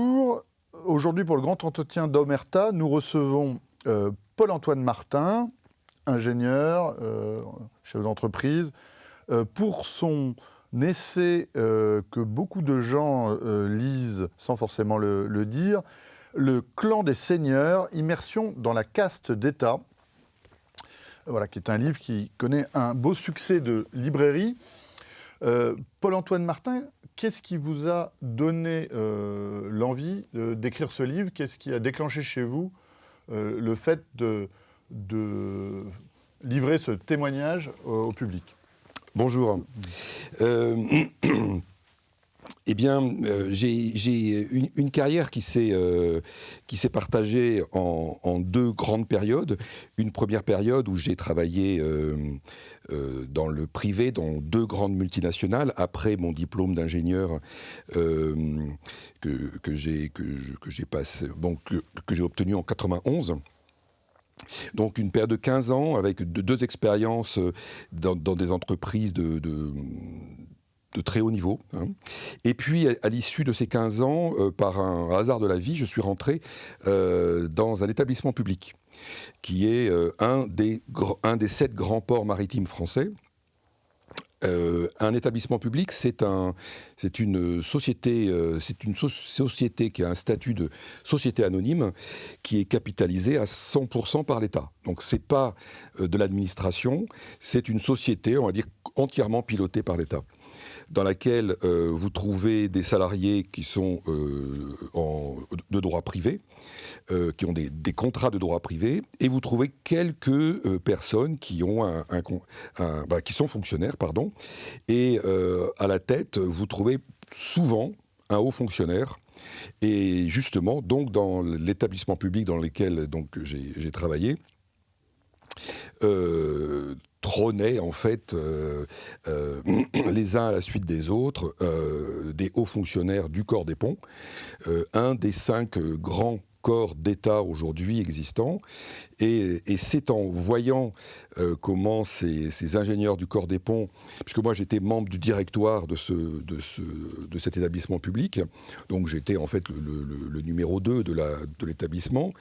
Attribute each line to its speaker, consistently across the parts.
Speaker 1: bonjour. Aujourd'hui, pour le grand entretien d'Omerta, nous recevons Paul-Antoine Martin, ingénieur, chef d'entreprise, pour son essai que beaucoup de gens lisent sans forcément le dire, Le clan des seigneurs, immersion dans la caste d'État. Voilà, qui est un livre qui connaît un beau succès de librairie. Paul-Antoine Martin, qu'est-ce qui vous a donné l'envie d'écrire ce livre? Qu'est-ce qui a déclenché chez vous le fait de livrer ce témoignage au public?
Speaker 2: Bonjour. Eh bien, j'ai une carrière qui s'est partagée en deux grandes périodes. Une première période où j'ai travaillé dans le privé, dans deux grandes multinationales, après mon diplôme d'ingénieur que j'ai obtenu en 91. Donc une période de 15 ans avec deux expériences dans des entreprises de très haut niveau. Et puis, à l'issue de ces 15 ans, par un hasard de la vie, je suis rentré dans un établissement public, qui est un des 7 grands ports maritimes français. Un établissement public, c'est une société qui a un statut de société anonyme qui est capitalisée à 100% par l'État. Donc c'est pas de l'administration, c'est une société, on va dire, entièrement pilotée par l'État, dans laquelle vous trouvez des salariés qui sont de droit privé, qui ont des contrats de droit privé, et vous trouvez quelques personnes qui ont qui sont fonctionnaires, pardon, et à la tête, vous trouvez souvent un haut fonctionnaire. Et justement, donc dans l'établissement public dans lequel j'ai travaillé, trônaient en fait les uns à la suite des autres des hauts fonctionnaires du corps des ponts, un des 5 grands corps d'État aujourd'hui existants, et c'est en voyant comment ces ingénieurs du corps des ponts, puisque moi j'étais membre du directoire de cet établissement public, donc j'étais en fait le numéro 2 de l'établissement,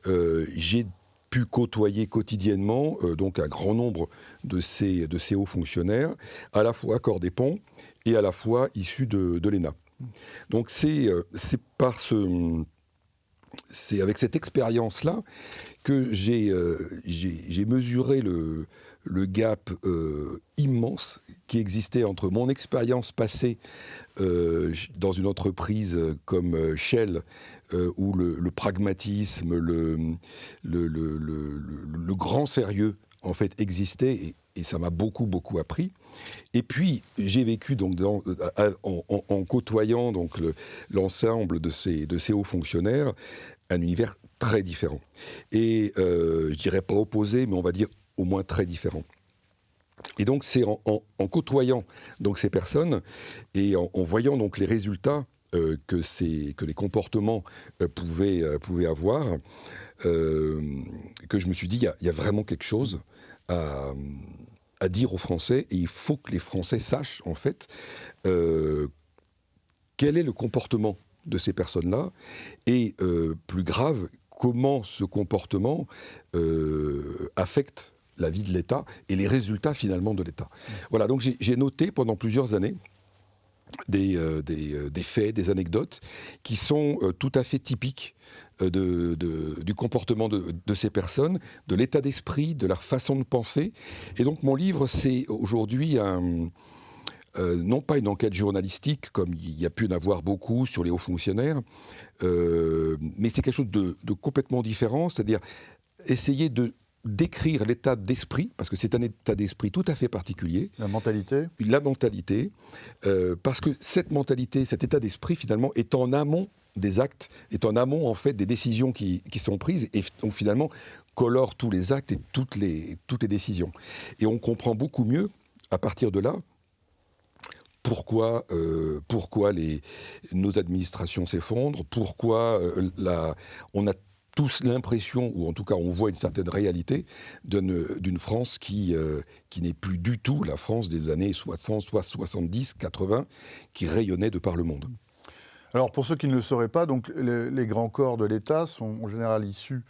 Speaker 2: j'ai pu côtoyer quotidiennement donc un grand nombre de ces hauts fonctionnaires, à la fois corps des ponts et à la fois issus de l'ENA. Donc c'est avec cette expérience-là que j'ai mesuré le gap immense qui existait entre mon expérience passée dans une entreprise comme Shell, où le pragmatisme, le grand sérieux en fait existait, et ça m'a beaucoup appris. Et puis j'ai vécu donc en côtoyant donc l'ensemble de ces hauts fonctionnaires un univers très différent, et je dirais pas opposé, mais on va dire au moins très différent. Et donc c'est en côtoyant donc ces personnes et en voyant donc les résultats que les comportements pouvaient avoir, que je me suis dit il y a vraiment quelque chose à dire aux Français, et il faut que les Français sachent en fait quel est le comportement de ces personnes-là, et plus grave, comment ce comportement affecte la vie de l'État et les résultats finalement de l'État. Voilà, donc j'ai noté pendant plusieurs années des faits, des anecdotes qui sont tout à fait typiques du comportement de ces personnes, de l'état d'esprit, de leur façon de penser. Et donc mon livre, c'est aujourd'hui non pas une enquête journalistique, comme il y a pu en avoir beaucoup sur les hauts fonctionnaires, mais c'est quelque chose de complètement différent, c'est-à-dire essayer de décrire l'état d'esprit, parce que c'est un état d'esprit tout à fait particulier.
Speaker 1: La mentalité,
Speaker 2: parce que cette mentalité, cet état d'esprit, finalement, est en amont des actes, est en amont, en fait, des décisions qui sont prises, et donc, finalement, colore tous les actes et toutes les décisions. Et on comprend beaucoup mieux, à partir de là, pourquoi nos administrations s'effondrent, pourquoi on a tous l'impression, ou en tout cas on voit une certaine réalité d'une France qui n'est plus du tout la France des années 60, 70, 80, qui rayonnait de par le monde.
Speaker 1: Alors, pour ceux qui ne le sauraient pas, donc, les grands corps de l'État sont en général issus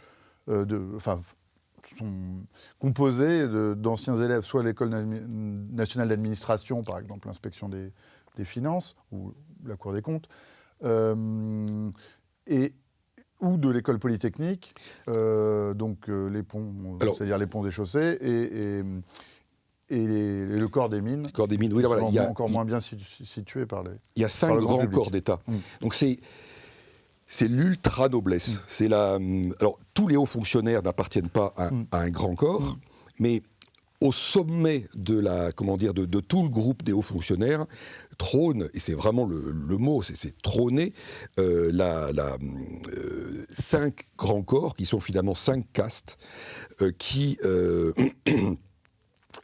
Speaker 1: sont composés d'anciens élèves, soit à l'École nationale d'administration, par exemple l'inspection des finances ou la Cour des comptes, ou de l'école polytechnique, les ponts, c'est-à-dire les ponts des chaussées, et le corps des mines.
Speaker 2: Le corps des mines, oui, là, voilà.
Speaker 1: Encore moins bien situé par les.
Speaker 2: Il y a 5 grands corps d'État. Donc c'est l'ultra noblesse. Alors tous les hauts fonctionnaires n'appartiennent pas à un grand corps, mais au sommet de tout le groupe des hauts fonctionnaires trône, et c'est vraiment le mot, c'est trôner, 5 grands corps qui sont finalement 5 castes qui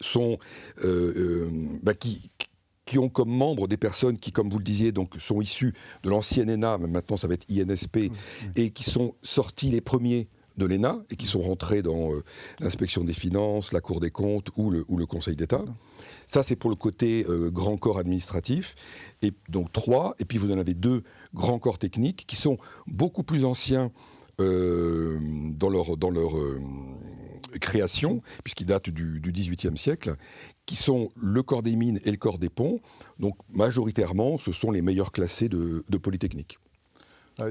Speaker 2: sont qui ont comme membres des personnes qui, comme vous le disiez, donc, sont issues de l'ancienne ENA, mais maintenant ça va être INSP, et qui sont sortis les premiers de l'ENA et qui sont rentrés dans l'inspection des finances, la Cour des comptes ou le Conseil d'État. Ça, c'est pour le côté grand corps administratif. Et donc 3, et puis vous en avez 2 grands corps techniques qui sont beaucoup plus anciens dans leur création, puisqu'ils datent du XVIIIe siècle, qui sont le corps des mines et le corps des ponts. Donc majoritairement, ce sont les meilleurs classés de Polytechnique.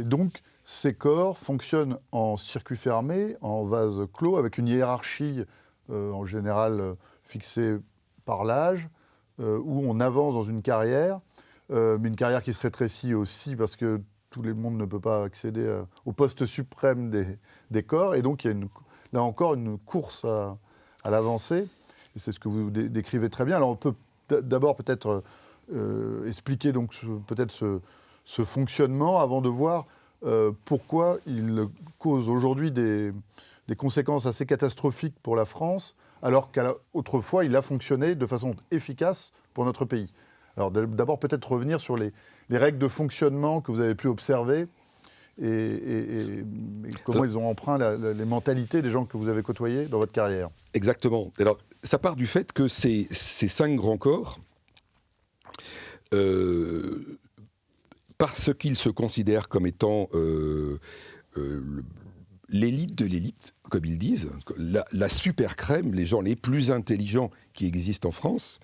Speaker 1: Donc, ces corps fonctionnent en circuit fermé, en vase clos, avec une hiérarchie en général fixée par l'âge, où on avance dans une carrière, mais une carrière qui se rétrécit aussi parce que tout le monde ne peut pas accéder au poste suprême des corps, et donc il y a là encore une course à l'avancée, et c'est ce que vous décrivez très bien. Alors on peut d'abord peut-être expliquer donc ce fonctionnement avant de voir pourquoi il cause aujourd'hui des conséquences assez catastrophiques pour la France, alors qu'autrefois il a fonctionné de façon efficace pour notre pays. Alors d'abord peut-être revenir sur les règles de fonctionnement que vous avez pu observer et comment ils ont empreint les mentalités des gens que vous avez côtoyés dans votre carrière.
Speaker 2: Exactement. Alors ça part du fait que ces 5 grands corps, parce qu'ils se considèrent comme étant l'élite de l'élite, comme ils disent, la super crème, les gens les plus intelligents qui existent en France,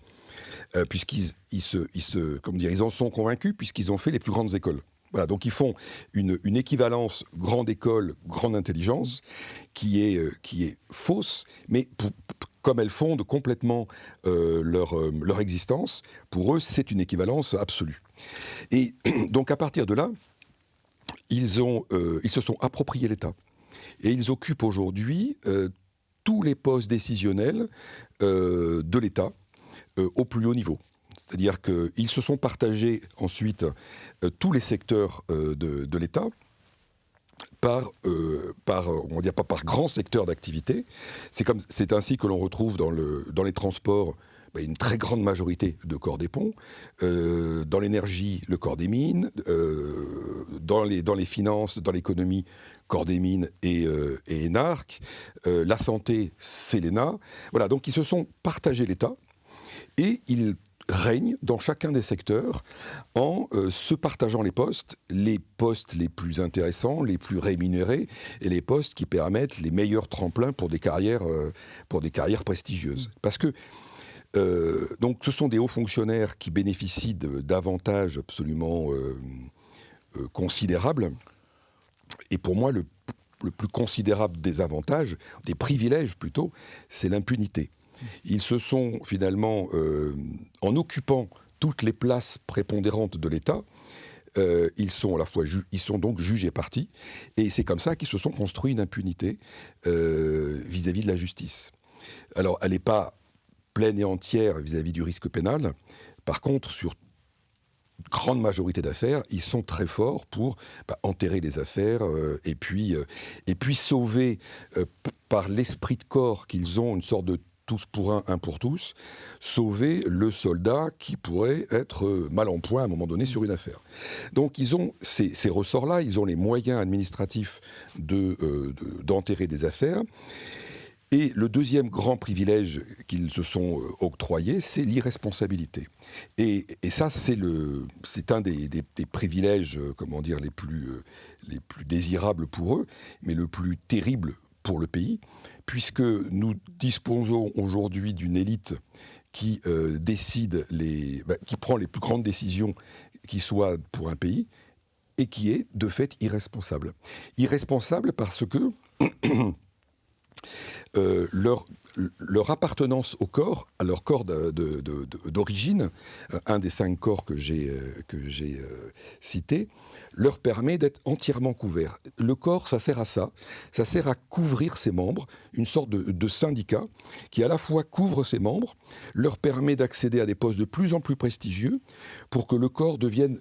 Speaker 2: puisqu'ils ils en sont convaincus, puisqu'ils ont fait les plus grandes écoles. Voilà, donc ils font une équivalence grande école, grande intelligence, qui est fausse, mais comme elles fondent complètement leur existence, pour eux, c'est une équivalence absolue. Et donc à partir de là, ils se sont appropriés l'État. Et ils occupent aujourd'hui tous les postes décisionnels de l'État au plus haut niveau. C'est-à-dire qu'ils se sont partagés ensuite tous les secteurs de l'État on dit pas par grands secteurs d'activité. C'est ainsi que l'on retrouve dans les transports une très grande majorité de corps des ponts, dans l'énergie, le corps des mines, dans les finances, dans l'économie, corps des mines et ENARC, la santé, c'est l'ENA. Voilà, donc ils se sont partagés l'État et ils règnent dans chacun des secteurs en se partageant les postes les plus intéressants, les plus rémunérés et les postes qui permettent les meilleurs tremplins pour des carrières prestigieuses. Parce que donc ce sont des hauts fonctionnaires qui bénéficient d'avantages absolument considérables. Et pour moi, le plus considérable des avantages, des privilèges plutôt, c'est l'impunité. Ils se sont finalement, en occupant toutes les places prépondérantes de l'État, ils sont donc jugés partis, et c'est comme ça qu'ils se sont construits une impunité vis-à-vis de la justice. Alors, elle n'est pas pleine et entière vis-à-vis du risque pénal. Par contre, sur une grande majorité d'affaires, ils sont très forts pour enterrer les affaires et puis sauver par l'esprit de corps qu'ils ont, une sorte de tous pour un pour tous, sauver le soldat qui pourrait être mal en point à un moment donné sur une affaire. Donc ils ont ces ressorts-là, ils ont les moyens administratifs d'enterrer des affaires. Et le deuxième grand privilège qu'ils se sont octroyés, c'est l'irresponsabilité. Et ça, c'est un des privilèges, comment dire, les plus désirables pour eux, mais le plus terrible pour le pays, puisque nous disposons aujourd'hui d'une élite qui décide qui prend les plus grandes décisions qui soient pour un pays, et qui est de fait irresponsable. Irresponsable parce que leur appartenance au corps, à leur corps d'origine, un des 5 corps que j'ai cités, leur permet d'être entièrement couverts. Le corps, ça sert à ça. Ça sert à couvrir ses membres, une sorte de syndicat qui à la fois couvre ses membres, leur permet d'accéder à des postes de plus en plus prestigieux pour que le corps devienne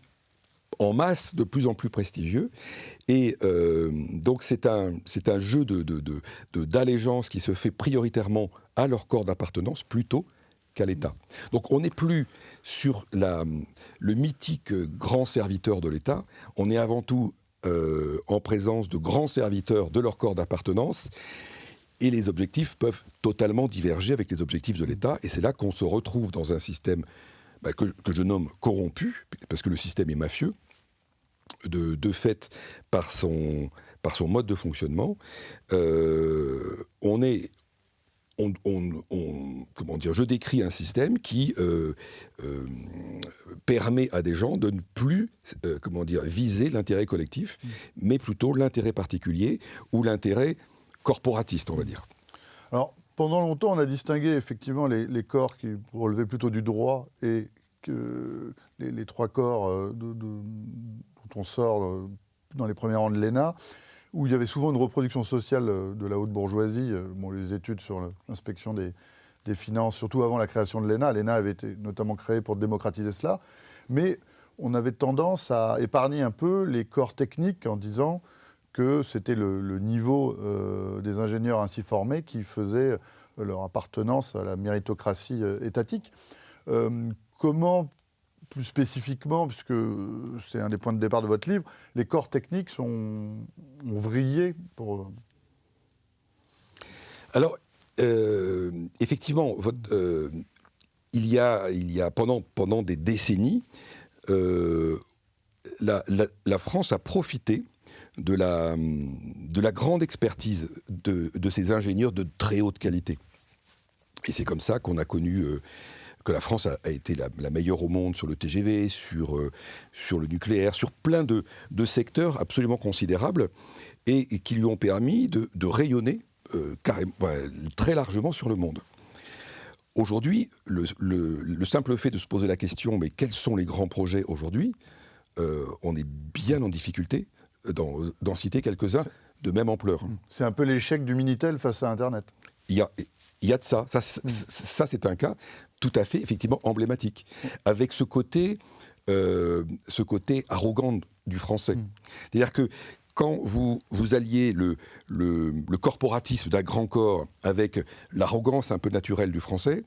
Speaker 2: en masse de plus en plus prestigieux. Et donc c'est un jeu d'allégeance qui se fait prioritairement à leur corps d'appartenance plutôt qu'à l'État. Donc on n'est plus sur le mythique grand serviteur de l'État, on est avant tout en présence de grands serviteurs de leur corps d'appartenance, et les objectifs peuvent totalement diverger avec les objectifs de l'État, et c'est là qu'on se retrouve dans un système que je nomme corrompu, parce que le système est mafieux, de fait par son mode de fonctionnement. Je décris un système qui permet à des gens de ne plus viser l'intérêt collectif, mais plutôt l'intérêt particulier ou l'intérêt corporatiste, on va dire.
Speaker 1: Alors, pendant longtemps, on a distingué effectivement les corps qui relevaient plutôt du droit et que les 3 corps dont on sort dans les premiers rangs de l'ENA, où il y avait souvent une reproduction sociale de la haute bourgeoisie. Les études sur l'inspection des finances, surtout avant la création de l'ENA. L'ENA avait été notamment créée pour démocratiser cela. Mais on avait tendance à épargner un peu les corps techniques en disant que c'était le niveau des ingénieurs ainsi formés qui faisait leur appartenance à la méritocratie étatique. Comment, plus spécifiquement, puisque c'est un des points de départ de votre livre, les corps techniques ont vrillé pour...
Speaker 2: Alors, effectivement, il y a pendant des décennies, la France a profité de la grande expertise de ces ingénieurs de très haute qualité. Et c'est comme ça qu'on a connu... que la France a été la meilleure au monde sur le TGV, sur le nucléaire, sur plein de secteurs absolument considérables, et qui lui ont permis de rayonner très largement sur le monde. Aujourd'hui, le simple fait de se poser la question, mais quels sont les grands projets aujourd'hui, on est bien en difficulté d'en citer quelques-uns de même ampleur.
Speaker 1: C'est un peu l'échec du Minitel face à Internet.
Speaker 2: Il y a de ça. Ça, c'est un cas tout à fait, effectivement, emblématique. Avec ce côté arrogant du français. C'est-à-dire que quand vous alliez le corporatisme d'un grand corps avec l'arrogance un peu naturelle du français,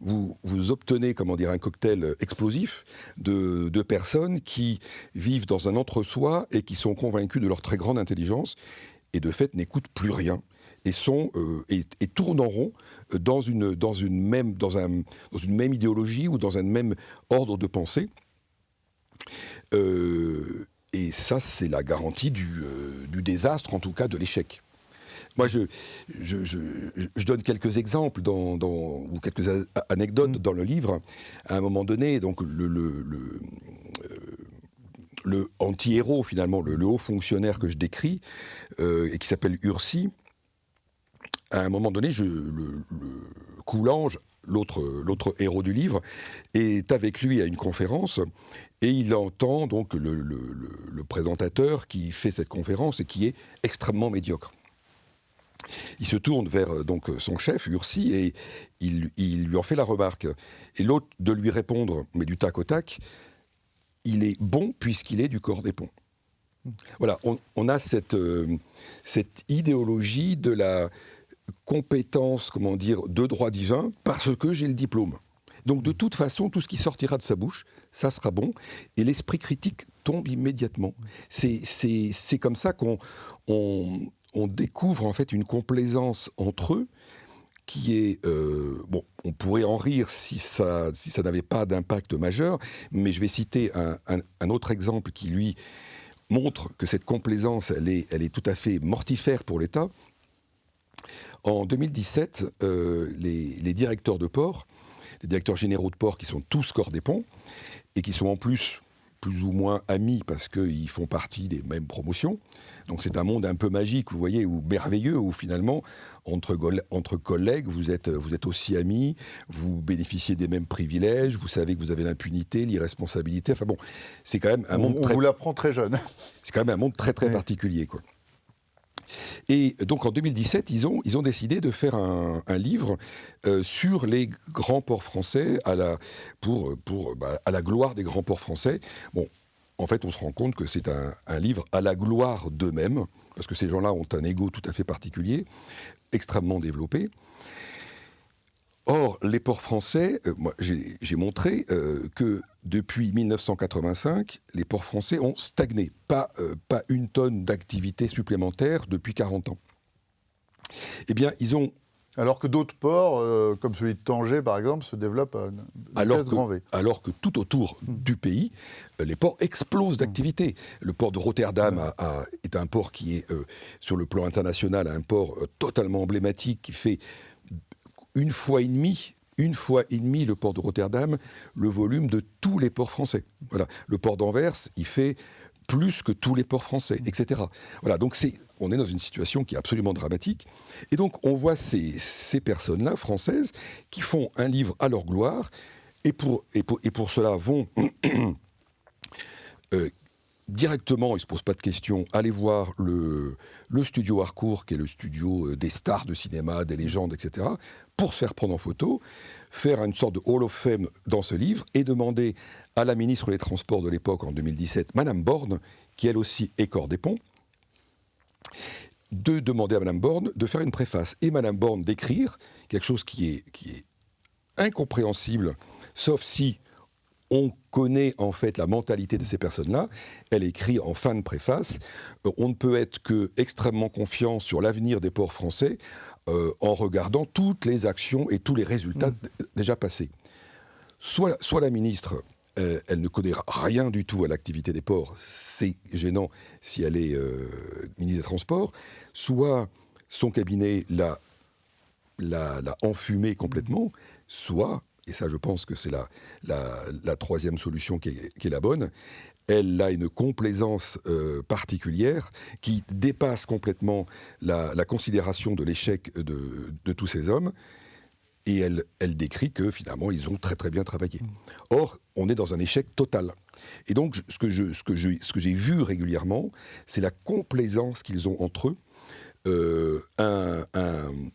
Speaker 2: vous obtenez, un cocktail explosif de personnes qui vivent dans un entre-soi et qui sont convaincus de leur très grande intelligence et de fait n'écoutent plus rien et tournent en rond dans une même idéologie ou dans un même ordre de pensée. Et ça, c'est la garantie du désastre, en tout cas de l'échec. Moi, je donne quelques exemples ou quelques anecdotes dans le livre. À un moment donné, donc le anti-héros, finalement, le haut fonctionnaire que je décris, et qui s'appelle Ursi, à un moment donné, le Coulange, l'autre héros du livre, est avec lui à une conférence, et il entend donc le présentateur qui fait cette conférence et qui est extrêmement médiocre. Il se tourne vers donc son chef, Ursi, et il lui en fait la remarque. Et l'autre de lui répondre, mais du tac au tac, il est bon puisqu'il est du corps des ponts. Voilà, on a cette idéologie de la compétence, de droit divin, parce que j'ai le diplôme. Donc de toute façon, tout ce qui sortira de sa bouche, ça sera bon, et l'esprit critique tombe immédiatement. C'est comme ça qu'on on découvre en fait une complaisance entre eux qui est... bon, on pourrait en rire si ça n'avait pas d'impact majeur, mais je vais citer un autre exemple qui, lui, montre que cette complaisance, elle est tout à fait mortifère pour l'État. En 2017, les directeurs de port, les directeurs généraux de port qui sont tous corps des ponts, et qui sont en plus ou moins amis parce qu'ils font partie des mêmes promotions. Donc c'est un monde un peu magique, vous voyez, ou merveilleux, où finalement, entre collègues, vous êtes aussi amis, vous bénéficiez des mêmes privilèges, vous savez que vous avez l'impunité, l'irresponsabilité. Enfin bon, c'est quand même un monde
Speaker 1: on vous l'apprend très jeune.
Speaker 2: C'est quand même un monde très très particulier, quoi. Et donc en 2017, ils ont décidé de faire un livre sur les grands ports français à la gloire des grands ports français. Bon, en fait, on se rend compte que c'est un livre à la gloire d'eux-mêmes, parce que ces gens-là ont un ego tout à fait particulier, extrêmement développé. Or, les ports français, moi, j'ai montré que depuis 1985, les ports français ont stagné. Pas une tonne d'activité supplémentaire depuis 40 ans. Eh bien, ils ont...
Speaker 1: Alors que d'autres ports, comme celui de Tanger, par exemple, se développent à une vitesse grand V.
Speaker 2: Alors que tout autour du pays, les ports explosent d'activité. Le port de Rotterdam est un port qui est, sur le plan international, un port totalement emblématique, qui fait... une fois et demie le port de Rotterdam, le volume de tous les ports français. Voilà. Le port d'Anvers, il fait plus que tous les ports français, etc. Voilà, donc on est dans une situation qui est absolument dramatique. Et donc on voit ces personnes-là, françaises, qui font un livre à leur gloire, et pour cela vont... directement, ils ne se posent pas de questions, aller voir le studio Harcourt, qui est le studio des stars de cinéma, des légendes, etc., pour se faire prendre en photo, faire une sorte de Hall of Fame dans ce livre, et demander à la ministre des Transports de l'époque, en 2017, Madame Borne, qui elle aussi est corps des ponts, de demander à Madame Borne de faire une préface. Et Madame Borne d'écrire quelque chose qui est incompréhensible, sauf si... on connaît en fait la mentalité de ces personnes-là. Elle écrit en fin de préface « On ne peut être que extrêmement confiant sur l'avenir des ports français en regardant toutes les actions et tous les résultats déjà passés. » Soit la ministre, elle ne connaît rien du tout à l'activité des ports, c'est gênant si elle est ministre des Transports, soit son cabinet l'a enfumée complètement, soit... et ça je pense que c'est la troisième solution qui est la bonne, elle a une complaisance particulière qui dépasse complètement la considération de l'échec de tous ces hommes, et elle décrit que finalement ils ont très très bien travaillé. Or, on est dans un échec total. Et donc ce que j'ai vu régulièrement, c'est la complaisance qu'ils ont entre eux.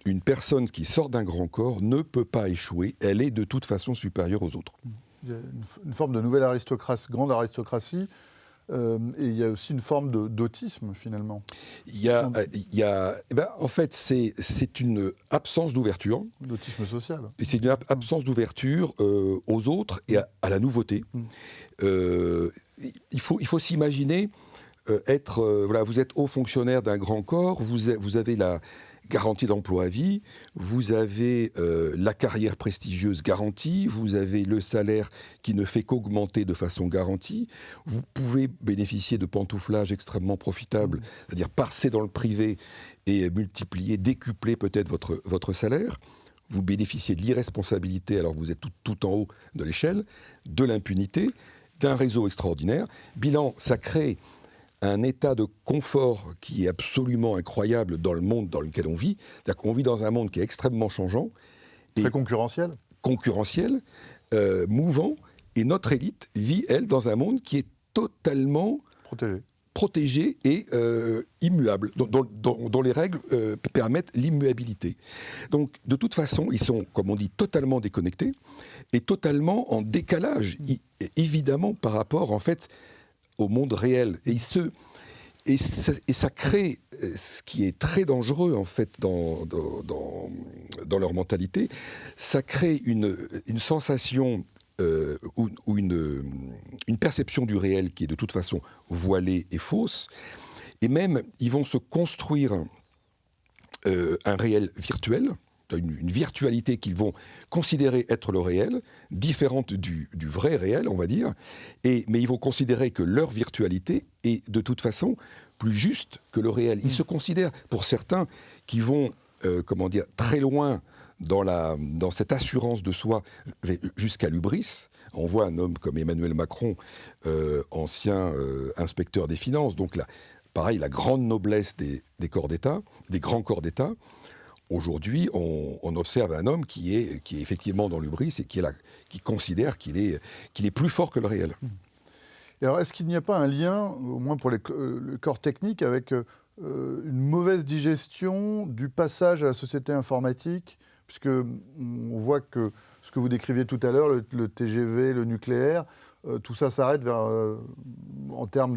Speaker 2: Une personne qui sort d'un grand corps ne peut pas échouer, elle est de toute façon supérieure aux autres.
Speaker 1: Il y a une forme de nouvelle aristocratie, grande aristocratie, et il y a aussi une forme d'autisme finalement.
Speaker 2: En fait, c'est une absence d'ouverture.
Speaker 1: D'autisme social.
Speaker 2: C'est une absence d'ouverture aux autres et à la nouveauté. Il faut s'imaginer... vous êtes haut fonctionnaire d'un grand corps, vous avez la garantie d'emploi à vie, vous avez la carrière prestigieuse garantie, vous avez le salaire qui ne fait qu'augmenter de façon garantie, vous pouvez bénéficier de pantouflage extrêmement profitables, c'est-à-dire passer dans le privé et multiplier, décupler peut-être votre salaire. Vous bénéficiez de l'irresponsabilité alors que vous êtes tout en haut de l'échelle, de l'impunité, d'un réseau extraordinaire. Bilan, ça crée un état de confort qui est absolument incroyable dans le monde dans lequel on vit. C'est-à-dire qu'on vit dans un monde qui est extrêmement changeant.
Speaker 1: Très concurrentiel.
Speaker 2: Concurrentiel, mouvant. Et notre élite vit, elle, dans un monde qui est totalement... protégé et immuable, dont les règles permettent l'immuabilité. Donc, de toute façon, ils sont, comme on dit, totalement déconnectés et totalement en décalage, évidemment, par rapport, en fait, au monde réel. Et ça crée ce qui est très dangereux, en fait, dans leur mentalité. Ça crée une sensation ou une perception du réel qui est de toute façon voilée et fausse. Et même, ils vont se construire un réel virtuel, une virtualité qu'ils vont considérer être le réel, différente du vrai réel, on va dire, mais ils vont considérer que leur virtualité est de toute façon plus juste que le réel. Ils se considèrent, pour certains, qui vont très loin dans cette assurance de soi jusqu'à l'hubris. On voit un homme comme Emmanuel Macron, ancien inspecteur des finances, donc là, pareil, la grande noblesse des corps d'État, des grands corps d'État. Aujourd'hui, on observe un homme qui est effectivement dans l'hubris et qui considère qu'il est plus fort que le réel.
Speaker 1: Et alors, est-ce qu'il n'y a pas un lien, au moins pour le corps technique, avec une mauvaise digestion du passage à la société informatique, puisque on voit que ce que vous décriviez tout à l'heure, le TGV, le nucléaire, tout ça s'arrête en termes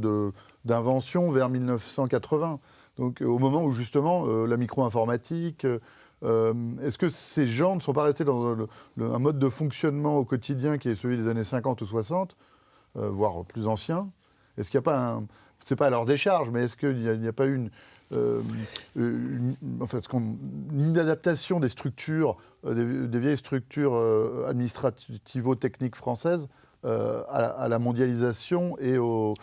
Speaker 1: d'invention vers 1980. Donc au moment où justement la micro-informatique, est-ce que ces gens ne sont pas restés dans un mode de fonctionnement au quotidien qui est celui des années 50 ou 60, voire plus ancien? Est-ce qu'il n'y a pas c'est pas à leur décharge, mais est-ce qu'il n'y a pas eu une inadaptation des structures, des vieilles structures administrativo-techniques françaises à la mondialisation et aux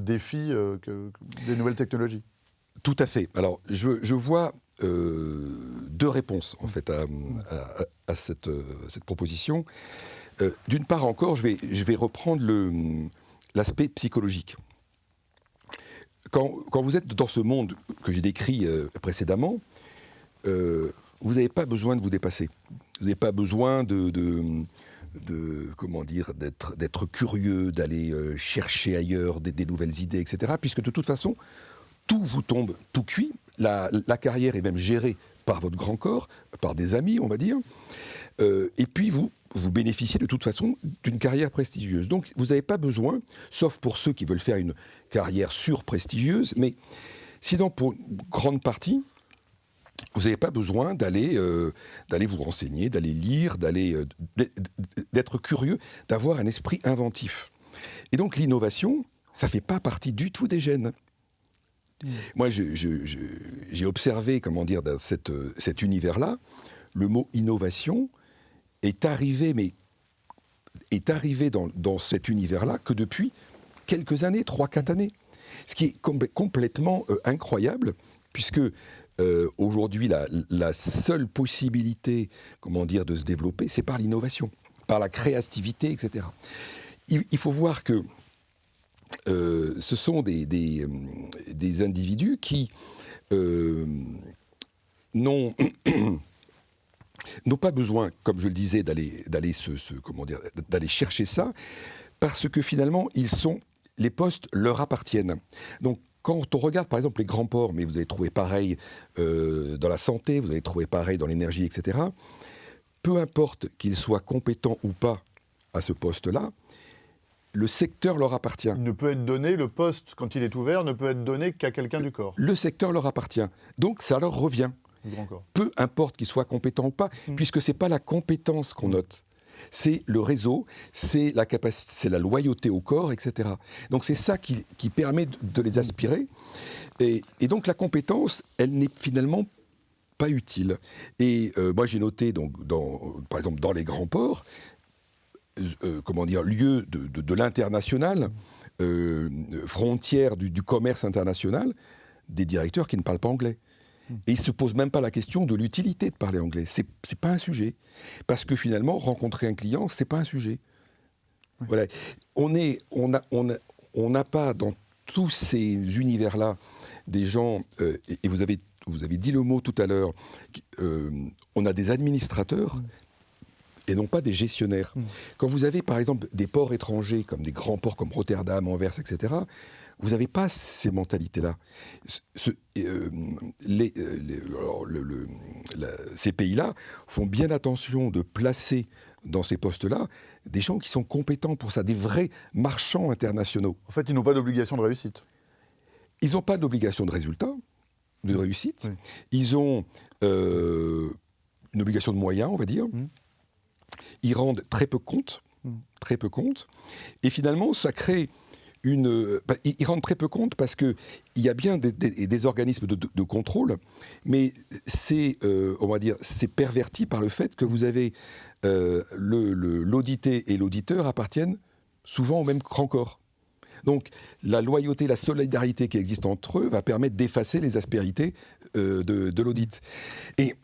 Speaker 1: défis des nouvelles technologies?
Speaker 2: Tout à fait. Alors, je vois deux réponses, en fait, à cette proposition. D'une part encore, je vais reprendre l'aspect psychologique. Quand vous êtes dans ce monde que j'ai décrit précédemment, vous n'avez pas besoin de vous dépasser. Vous n'avez pas besoin d'être curieux, d'aller chercher ailleurs des nouvelles idées, etc. Puisque de toute façon, tout vous tombe tout cuit. La carrière est même gérée par votre grand corps, par des amis, on va dire. Et puis vous bénéficiez de toute façon d'une carrière prestigieuse. Donc vous n'avez pas besoin, sauf pour ceux qui veulent faire une carrière sur-prestigieuse, mais sinon pour une grande partie, vous n'avez pas besoin d'aller vous renseigner, d'aller lire, d'être curieux, d'avoir un esprit inventif. Et donc l'innovation, ça ne fait pas partie du tout des gènes. Moi, j'ai observé, dans cet univers-là, le mot innovation est arrivé dans cet univers-là que depuis quelques années, 3-4 années. Ce qui est complètement incroyable, puisque aujourd'hui, la seule possibilité, de se développer, c'est par l'innovation, par la créativité, etc. Il faut voir que ce sont des individus qui n'ont pas besoin, comme je le disais, d'aller chercher ça, parce que finalement, les postes leur appartiennent. Donc, quand on regarde, par exemple, les grands ports, mais vous allez trouver pareil dans la santé, vous allez trouver pareil dans l'énergie, etc., peu importe qu'ils soient compétents ou pas à ce poste-là, le secteur leur appartient.
Speaker 1: Il ne peut être donné, le poste, quand il est ouvert, ne peut être donné qu'à quelqu'un du corps.
Speaker 2: Le secteur leur appartient. Donc, ça leur revient. Peu importe qu'ils soient compétents ou pas, puisque ce n'est pas la compétence qu'on note. C'est le réseau, c'est la capacité, c'est la loyauté au corps, etc. Donc c'est ça qui permet de les aspirer. Et donc la compétence, elle n'est finalement pas utile. Et moi j'ai noté, par exemple, dans les grands ports, lieu de l'international, frontière du commerce international, des directeurs qui ne parlent pas anglais. Et ils ne se posent même pas la question de l'utilité de parler anglais. C'est pas un sujet. Parce que finalement, rencontrer un client, c'est pas un sujet. Oui. Voilà. On n'a pas dans tous ces univers-là des gens, et vous avez dit le mot tout à l'heure, on a des administrateurs et non pas des gestionnaires. Quand vous avez par exemple des ports étrangers, comme des grands ports comme Rotterdam, Anvers, etc., vous n'avez pas ces mentalités-là. Ces pays-là font bien attention de placer dans ces postes-là des gens qui sont compétents pour ça, des vrais marchands internationaux.
Speaker 1: En fait, ils n'ont pas d'obligation de réussite.
Speaker 2: Ils n'ont pas d'obligation de résultat, de réussite. Oui. Ils ont une obligation de moyens, on va dire. Ils rendent très peu compte. Et finalement, ça crée ils rendent très peu compte parce qu'il y a bien des organismes de contrôle, mais on va dire, c'est perverti par le fait que vous avez l'audité et l'auditeur appartiennent souvent au même grand corps. Donc la loyauté, la solidarité qui existe entre eux va permettre d'effacer les aspérités de l'audit. Et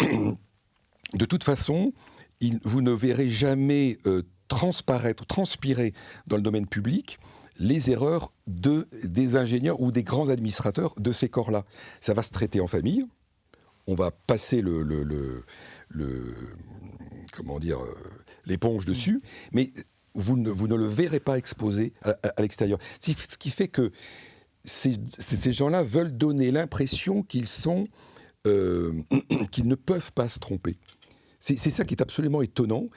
Speaker 2: de toute façon, vous ne verrez jamais transpirer dans le domaine public les erreurs des ingénieurs ou des grands administrateurs de ces corps-là. Ça va se traiter en famille, on va passer l'éponge dessus, mais vous ne le verrez pas exposé à l'extérieur. Ce qui fait que ces gens-là veulent donner l'impression qu'ils ne peuvent pas se tromper. C'est ça qui est absolument étonnant.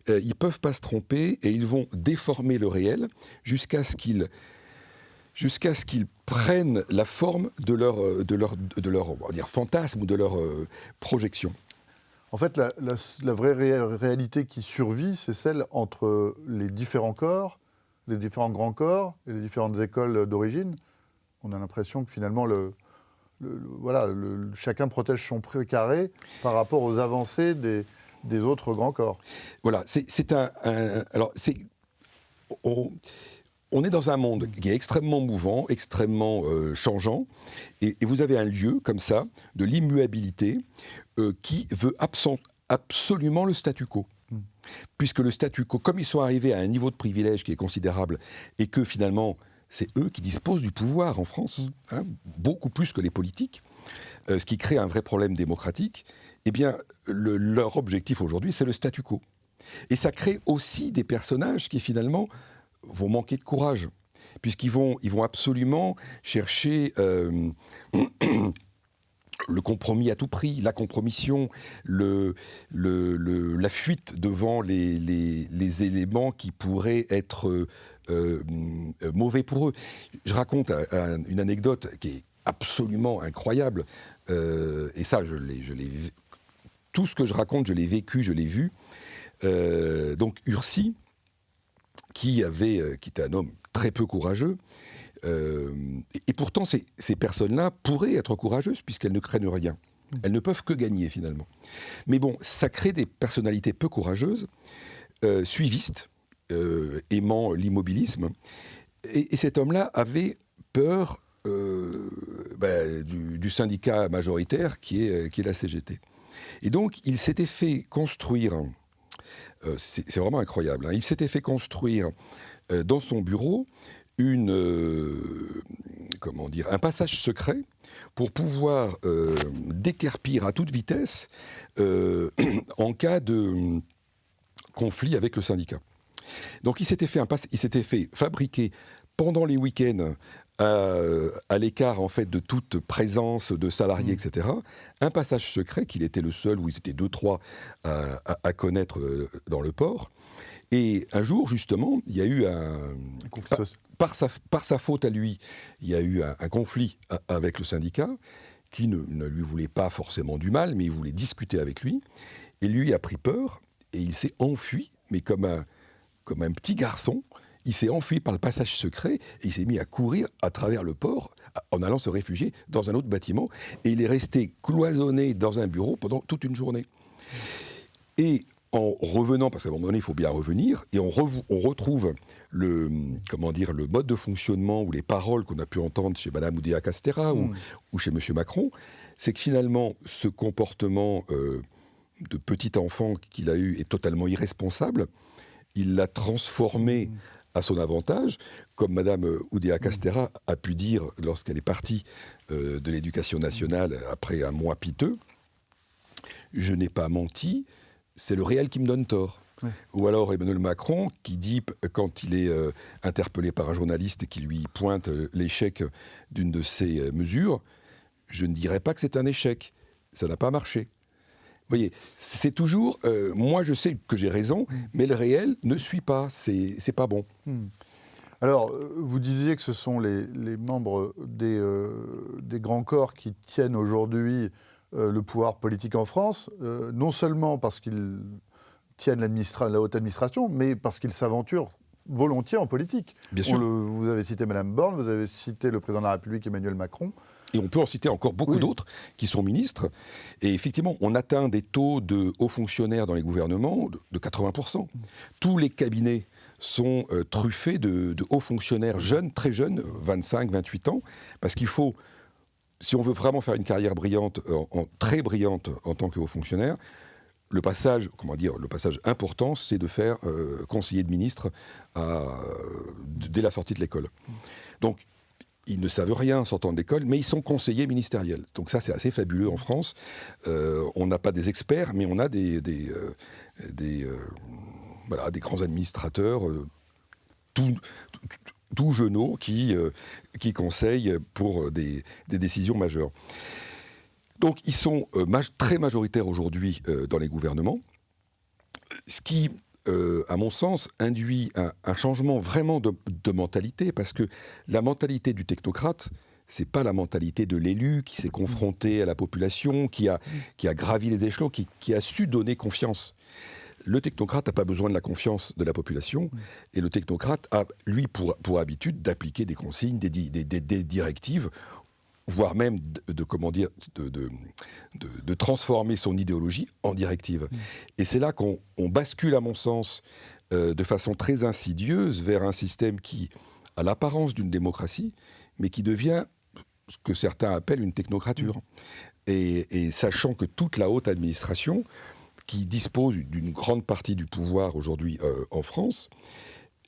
Speaker 2: Ils ne peuvent pas se tromper et ils vont déformer le réel jusqu'à ce qu'ils prennent la forme de leur on va dire, fantasme ou de leur projection.
Speaker 1: En fait, la vraie réalité qui survit, c'est celle entre les différents corps, les différents grands corps et les différentes écoles d'origine. On a l'impression que finalement, chacun protège son précaré par rapport aux avancées des autres grands corps.
Speaker 2: Voilà, on est dans un monde qui est extrêmement mouvant, extrêmement changeant, et vous avez un lieu comme ça, de l'immuabilité, qui veut absolument le statu quo. Puisque le statu quo, comme ils sont arrivés à un niveau de privilège qui est considérable, et que finalement, c'est eux qui disposent du pouvoir en France, beaucoup plus que les politiques, ce qui crée un vrai problème démocratique, eh bien, leur objectif aujourd'hui, c'est le statu quo. Et ça crée aussi des personnages qui finalement vont manquer de courage, puisqu'ils vont absolument chercher le compromis à tout prix, la compromission, la fuite devant les éléments qui pourraient être mauvais pour eux. Je raconte une anecdote qui est absolument incroyable, et ça, tout ce que je raconte, je l'ai vécu, je l'ai vu. Donc Ursi, qui était un homme très peu courageux, et pourtant ces personnes-là pourraient être courageuses puisqu'elles ne craignent rien. Elles ne peuvent que gagner finalement. Mais bon, ça crée des personnalités peu courageuses, suivistes, aimant l'immobilisme, et cet homme-là avait peur du syndicat majoritaire qui est la CGT. Et donc il s'était fait construire... c'est vraiment incroyable. Il s'était fait construire dans son bureau un passage secret pour pouvoir déguerpir à toute vitesse en cas de conflit avec le syndicat. Donc il s'était fait fabriquer pendant les week-ends, à l'écart en fait de toute présence de salariés, etc., un passage secret qu'il était le seul, où ils étaient 2-3 à connaître dans le port. Et un jour, justement, il y a eu par sa faute à lui, il y a eu un conflit avec le syndicat qui ne lui voulait pas forcément du mal, mais il voulait discuter avec lui. Et lui a pris peur et il s'est enfui, mais comme un petit garçon. Il s'est enfui par le passage secret et il s'est mis à courir à travers le port en allant se réfugier dans un autre bâtiment. Et il est resté cloisonné dans un bureau pendant toute une journée. Et en revenant, parce qu'à un moment donné, il faut bien revenir, et on retrouve le mode de fonctionnement ou les paroles qu'on a pu entendre chez Mme Oudéa-Castéra ou chez M. Macron, c'est que finalement, ce comportement de petit enfant qu'il a eu est totalement irresponsable. Il l'a transformé à son avantage, comme Mme Oudéa-Castéra a pu dire lorsqu'elle est partie de l'Éducation nationale après un mois piteux. Je n'ai pas menti, c'est le réel qui me donne tort. Oui. Ou alors Emmanuel Macron qui dit, quand il est interpellé par un journaliste qui lui pointe l'échec d'une de ses mesures, je ne dirais pas que c'est un échec, ça n'a pas marché. Vous voyez, c'est toujours, moi je sais que j'ai raison, mais le réel ne suit pas, c'est pas bon.
Speaker 1: Alors, vous disiez que ce sont les membres des grands corps qui tiennent aujourd'hui le pouvoir politique en France, non seulement parce qu'ils tiennent la haute administration, mais parce qu'ils s'aventurent volontiers en politique.
Speaker 2: Bien sûr.
Speaker 1: Vous avez cité Mme Borne, vous avez cité le président de la République Emmanuel Macron.
Speaker 2: Et on peut en citer encore beaucoup d'autres qui sont ministres. Et effectivement, on atteint des taux de hauts fonctionnaires dans les gouvernements de 80%. Tous les cabinets sont truffés de hauts fonctionnaires jeunes, très jeunes, 25, 28 ans, parce qu'il faut, si on veut vraiment faire une carrière brillante, très brillante en tant que haut fonctionnaire, le passage important, c'est de faire conseiller de ministre dès la sortie de l'école. Donc, ils ne savent rien en sortant de l'école, mais ils sont conseillers ministériels. Donc ça, c'est assez fabuleux en France. On n'a pas des experts, mais on a des grands administrateurs, tout jeuneaux, qui conseillent pour des décisions majeures. Donc ils sont très majoritaires aujourd'hui dans les gouvernements, ce qui, à mon sens, induit un changement vraiment de mentalité, parce que la mentalité du technocrate, c'est pas la mentalité de l'élu qui s'est confronté à la population, qui a gravi les échelons, qui a su donner confiance. Le technocrate n'a pas besoin de la confiance de la population, et le technocrate a, lui, pour habitude d'appliquer des consignes, des directives, voire même de transformer son idéologie en directive. Et c'est là qu'on bascule, à mon sens, de façon très insidieuse vers un système qui a l'apparence d'une démocratie, mais qui devient ce que certains appellent une technocrature. Et sachant que toute la haute administration, qui dispose d'une grande partie du pouvoir aujourd'hui en France,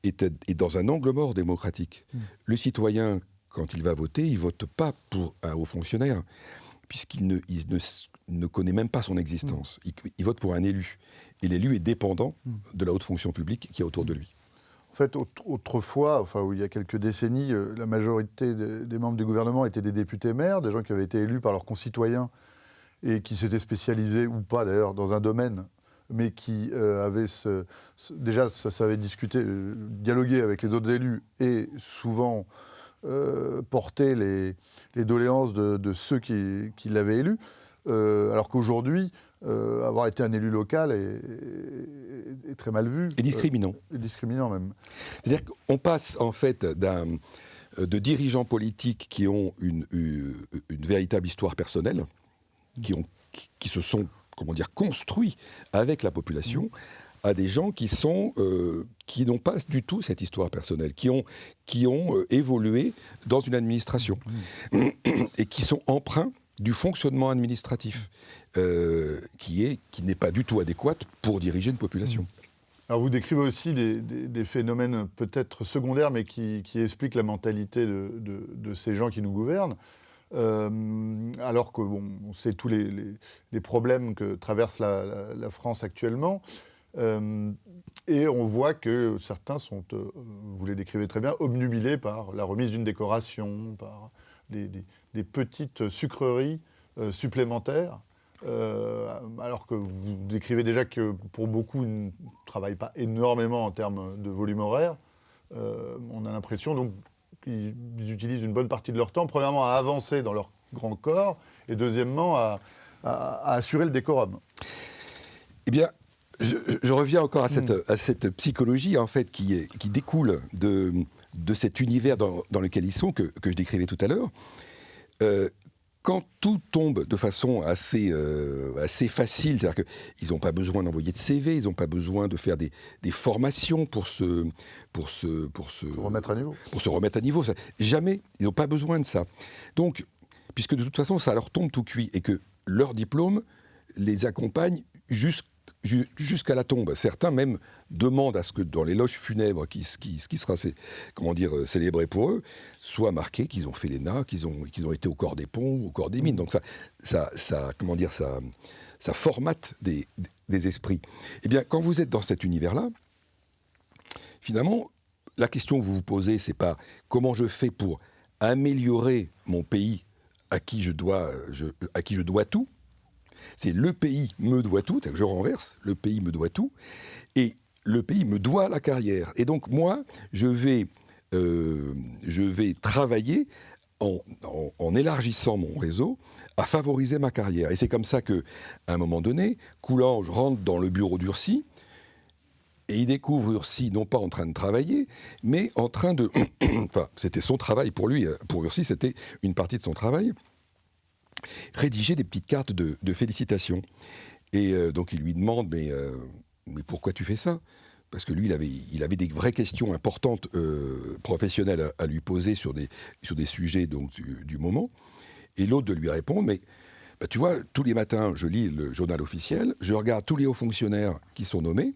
Speaker 2: est dans un angle mort démocratique. Le citoyen, quand il va voter, il ne vote pas pour un haut fonctionnaire, puisqu'il ne connaît même pas son existence. Il vote pour un élu. Et l'élu est dépendant de la haute fonction publique qui est autour de lui.
Speaker 1: En fait, autrefois, il y a quelques décennies, la majorité des membres du gouvernement étaient des députés maires, des gens qui avaient été élus par leurs concitoyens et qui s'étaient spécialisés, ou pas d'ailleurs, dans un domaine, mais qui avaient déjà savaient discuter, dialoguer avec les autres élus et souvent porter les doléances de ceux qui l'avaient élu, alors qu'aujourd'hui, avoir été un élu local est très mal vu.
Speaker 2: Et discriminant.
Speaker 1: Et discriminant même.
Speaker 2: C'est-à-dire qu'on passe en fait de dirigeants politiques qui ont une véritable histoire personnelle, qui se sont, construits avec la population, à des gens qui n'ont pas du tout cette histoire personnelle, qui ont évolué dans une administration et qui sont empreints du fonctionnement administratif qui n'est pas du tout adéquate pour diriger une population.
Speaker 1: Alors vous décrivez aussi des phénomènes peut-être secondaires, mais qui expliquent la mentalité de ces gens qui nous gouvernent. Alors que on sait tous les problèmes que traverse la France actuellement. Et on voit que certains sont, vous les décrivez très bien, obnubilés par la remise d'une décoration, par des petites sucreries supplémentaires, alors que vous décrivez déjà que pour beaucoup, ils ne travaillent pas énormément en termes de volume horaire. On a l'impression donc qu'ils utilisent une bonne partie de leur temps, premièrement à avancer dans leur grand corps, et deuxièmement à assurer le décorum.
Speaker 2: Eh bien, je reviens encore à cette psychologie en fait qui découle de cet univers dans lequel ils sont, que je décrivais tout à l'heure. Quand tout tombe de façon assez facile, c'est-à-dire qu'ils n'ont pas besoin d'envoyer de CV, ils n'ont pas besoin de faire des formations pour se
Speaker 1: remettre à niveau.
Speaker 2: Pour se remettre à niveau. Jamais, ils n'ont pas besoin de ça. Donc, puisque de toute façon, ça leur tombe tout cuit et que leur diplôme les accompagne jusqu'à la tombe. Certains même demandent à ce que dans les loges funèbres qui sera célébré pour eux, soit marqué qu'ils ont fait l'ENA, qu'ils ont été au corps des ponts ou au corps des mines. Donc ça formate des esprits. Eh bien, quand vous êtes dans cet univers-là, finalement, la question que vous vous posez, c'est pas comment je fais pour améliorer mon pays à qui je dois tout. C'est le pays me doit tout, je renverse, le pays me doit tout, et le pays me doit la carrière. Et donc moi, je vais travailler en élargissant mon réseau à favoriser ma carrière. Et c'est comme ça qu'à un moment donné, Coulanges rentre dans le bureau d'Ursi, Et il découvre Ursi non pas en train de travailler, mais en train de... enfin, c'était son travail pour lui. Pour Ursi, c'était une partie de son travail. Rédiger des petites cartes de félicitations. Et donc il lui demande, mais pourquoi tu fais ça ? Parce que lui, il avait des vraies questions importantes professionnelles à lui poser sur des sujets donc, du moment. Et l'autre de lui répondre, mais bah, tu vois, tous les matins, je lis le journal officiel, je regarde tous les hauts fonctionnaires qui sont nommés,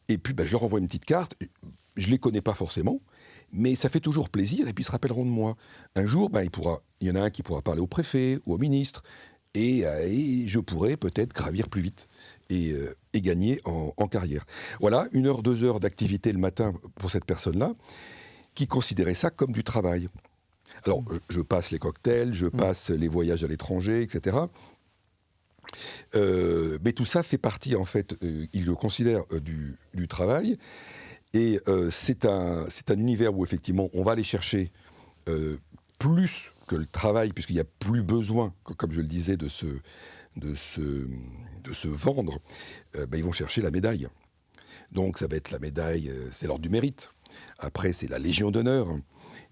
Speaker 2: et puis bah, je leur envoie une petite carte. Je ne les connais pas forcément, mais ça fait toujours plaisir, et puis ils se rappelleront de moi. Un jour, bah, il y en a un qui pourra parler au préfet ou au ministre, et je pourrais peut-être gravir plus vite et gagner en carrière. Voilà, 1 heure, 2 heures d'activité le matin pour cette personne-là, qui considérait ça comme du travail. Alors, je passe les cocktails, je passe les voyages à l'étranger, etc. Mais tout ça fait partie, en fait, il le considère du travail. Et c'est un univers où, effectivement, on va aller chercher plus que le travail, puisqu'il n'y a plus besoin, comme je le disais, de se vendre. Ils vont chercher la médaille. Donc, ça va être la médaille, c'est l'ordre du mérite. Après, c'est la Légion d'honneur.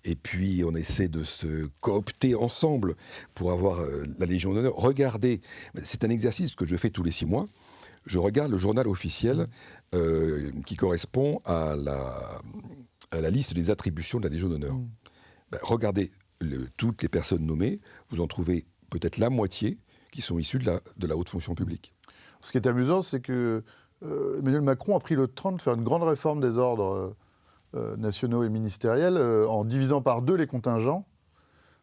Speaker 2: Et puis, on essaie de se coopter ensemble pour avoir la Légion d'honneur. Regardez, c'est un exercice que je fais tous les 6 mois. Je regarde le journal officiel qui correspond à la liste des attributions de la Légion d'honneur. Regardez toutes les personnes nommées, vous en trouvez peut-être la moitié qui sont issues de la haute fonction publique.
Speaker 1: Ce qui est amusant, c'est que Emmanuel Macron a pris le temps de faire une grande réforme des ordres nationaux et ministériels en divisant par 2 les contingents,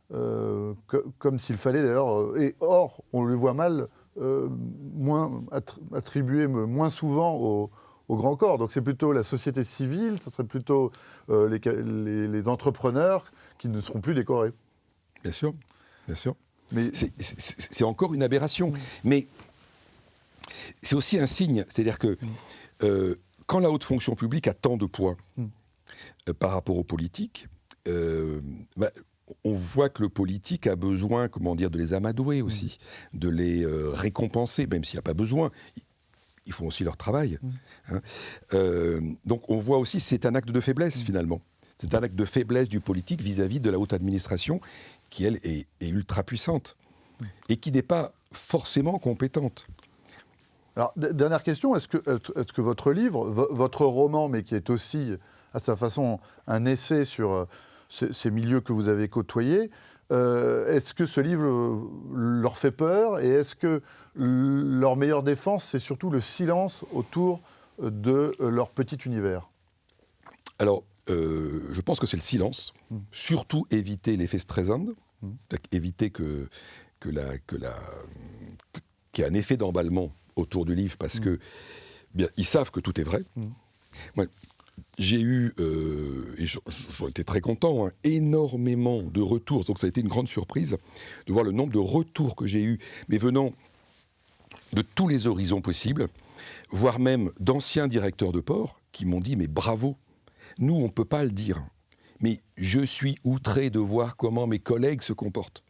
Speaker 1: comme s'il fallait d'ailleurs... or, on le voit mal, attribué moins souvent au grand corps. Donc c'est plutôt la société civile, ce serait plutôt les entrepreneurs qui ne seront plus décorés.
Speaker 2: Bien sûr, bien sûr. Mais c'est encore une aberration. Mais c'est aussi un signe. C'est-à-dire que quand la haute fonction publique a tant de poids par rapport aux politiques, on voit que le politique a besoin, de les amadouer aussi, de les récompenser, même s'il n'y a pas besoin. Ils font aussi leur travail. Donc on voit aussi, c'est un acte de faiblesse finalement. C'est un acte de faiblesse du politique vis-à-vis de la haute administration qui, elle, est ultra puissante et qui n'est pas forcément compétente.
Speaker 1: Alors, dernière question, est-ce que votre livre, votre roman, mais qui est aussi, à sa façon, un essai sur ces milieux que vous avez côtoyés, est-ce que ce livre leur fait peur et est-ce que leur meilleure défense, c'est surtout le silence autour de leur petit univers ?
Speaker 2: Alors, je pense que c'est le silence. Surtout éviter l'effet Streisand, éviter qu'il y ait un effet d'emballement autour du livre, parce que ils savent que tout est vrai. Moi, j'ai eu, et j'en étais très content, énormément de retours. Donc ça a été une grande surprise de voir le nombre de retours que j'ai eus, mais venant de tous les horizons possibles, voire même d'anciens directeurs de port qui m'ont dit « mais bravo ». Nous, on ne peut pas le dire, mais je suis outré de voir comment mes collègues se comportent.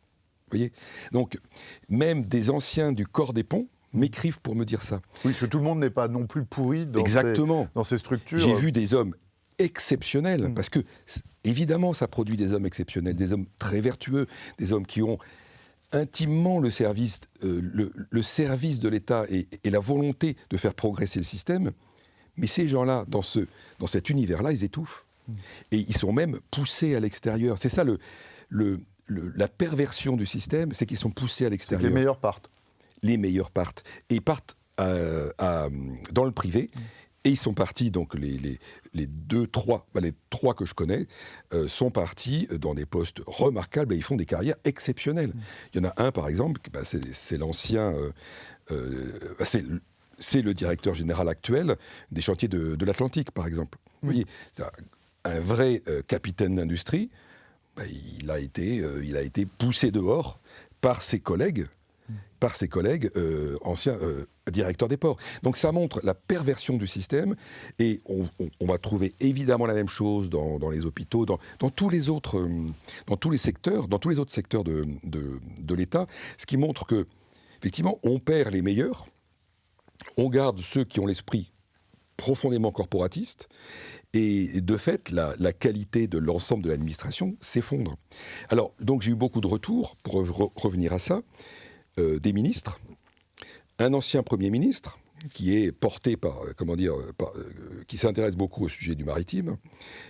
Speaker 2: Vous voyez ? Donc, même des anciens du corps des ponts m'écrivent pour me dire ça.
Speaker 1: Oui, parce que tout le monde n'est pas non plus pourri dans ces structures.
Speaker 2: J'ai vu des hommes exceptionnels, parce que, évidemment, ça produit des hommes exceptionnels, des hommes très vertueux, des hommes qui ont intimement le service de l'État et la volonté de faire progresser le système. Mais ces gens-là, dans cet univers-là, ils étouffent. Et ils sont même poussés à l'extérieur. C'est ça la perversion du système, c'est qu'ils sont poussés à l'extérieur.
Speaker 1: Les meilleurs partent.
Speaker 2: Les meilleurs partent. Et ils partent dans le privé. Et ils sont partis, donc les 3 que je connais, sont partis dans des postes remarquables et ils font des carrières exceptionnelles. Il y en a un, par exemple, c'est l'ancien... c'est le directeur général actuel des chantiers de l'Atlantique, par exemple. Vous voyez, c'est un vrai capitaine d'industrie. Il a été poussé dehors par ses collègues anciens directeurs des ports. Donc ça montre la perversion du système, et on va trouver évidemment la même chose dans les hôpitaux, dans tous les autres secteurs de l'État, ce qui montre que, effectivement, on perd les meilleurs. On garde ceux qui ont l'esprit profondément corporatiste. Et de fait, la qualité de l'ensemble de l'administration s'effondre. Alors, donc j'ai eu beaucoup de retours, pour revenir à ça, des ministres, un ancien Premier ministre, qui est porté qui s'intéresse beaucoup au sujet du maritime,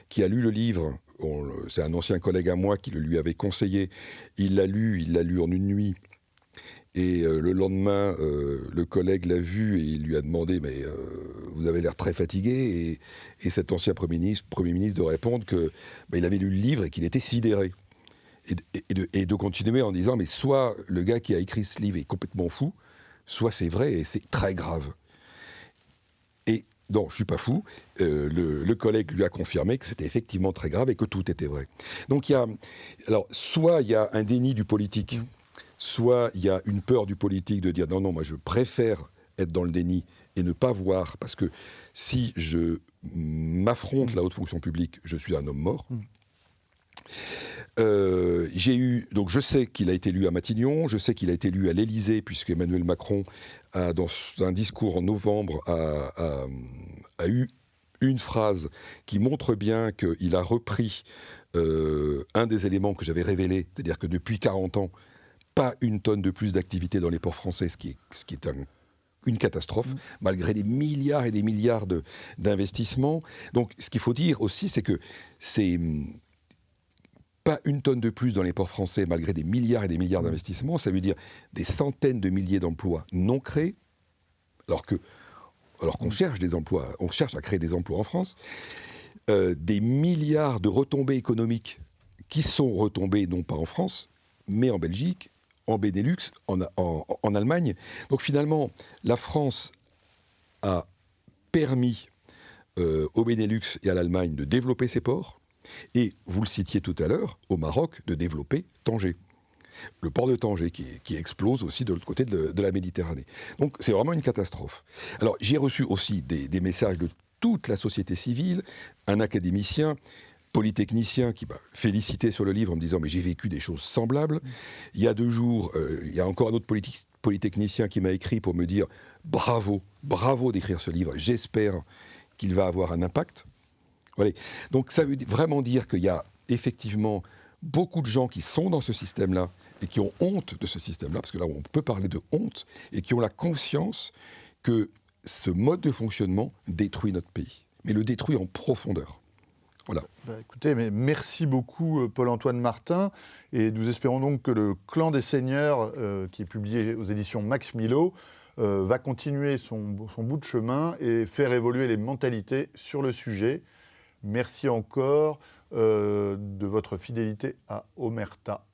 Speaker 2: qui a lu le livre, c'est un ancien collègue à moi qui le lui avait conseillé, il l'a lu en une nuit, et le lendemain, le collègue l'a vu et il lui a demandé « mais vous avez l'air très fatigué » et cet ancien Premier ministre de répondre qu'il avait lu le livre et qu'il était sidéré. Et de continuer en disant « mais soit le gars qui a écrit ce livre est complètement fou, soit c'est vrai et c'est très grave ». Et non, je ne suis pas fou, le collègue lui a confirmé que c'était effectivement très grave et que tout était vrai. Donc soit il y a un déni du politique, soit il y a une peur du politique de dire « non, moi je préfère être dans le déni et ne pas voir, parce que si je m'affronte la haute fonction publique, je suis un homme mort ». Donc je sais qu'il a été lu à Matignon, je sais qu'il a été lu à l'Élysée, puisque Emmanuel Macron, dans un discours en novembre, a eu une phrase qui montre bien qu'il a repris un des éléments que j'avais révélé, c'est-à-dire que depuis 40 ans, pas une tonne de plus d'activité dans les ports français, ce qui est une catastrophe, malgré des milliards et des milliards d'investissements. Donc ce qu'il faut dire aussi, c'est que c'est pas une tonne de plus dans les ports français, malgré des milliards et des milliards d'investissements. Ça veut dire des centaines de milliers d'emplois non créés, alors qu'on cherche des emplois, on cherche à créer des emplois en France, des milliards de retombées économiques qui sont retombées non pas en France, mais en Belgique, en Benelux, en Allemagne. Donc finalement, la France a permis au Benelux et à l'Allemagne de développer ses ports, et, vous le citiez tout à l'heure, au Maroc, de développer Tanger. Le port de Tanger qui explose aussi de l'autre côté de la Méditerranée. Donc c'est vraiment une catastrophe. Alors j'ai reçu aussi des messages de toute la société civile, un académicien, polytechnicien qui m'a félicité sur le livre en me disant « mais j'ai vécu des choses semblables ». Il y a 2 jours, il y a encore un autre polytechnicien qui m'a écrit pour me dire « bravo d'écrire ce livre, j'espère qu'il va avoir un impact ». Voilà. Donc ça veut vraiment dire qu'il y a effectivement beaucoup de gens qui sont dans ce système-là et qui ont honte de ce système-là, parce que là on peut parler de honte, et qui ont la conscience que ce mode de fonctionnement détruit notre pays, mais le détruit en profondeur. Voilà.
Speaker 1: Écoutez, mais merci beaucoup Paul-Antoine Martin, et nous espérons donc que le Clan des Seigneurs, qui est publié aux éditions Max Milo, va continuer son bout de chemin et faire évoluer les mentalités sur le sujet. Merci encore de votre fidélité à Omerta.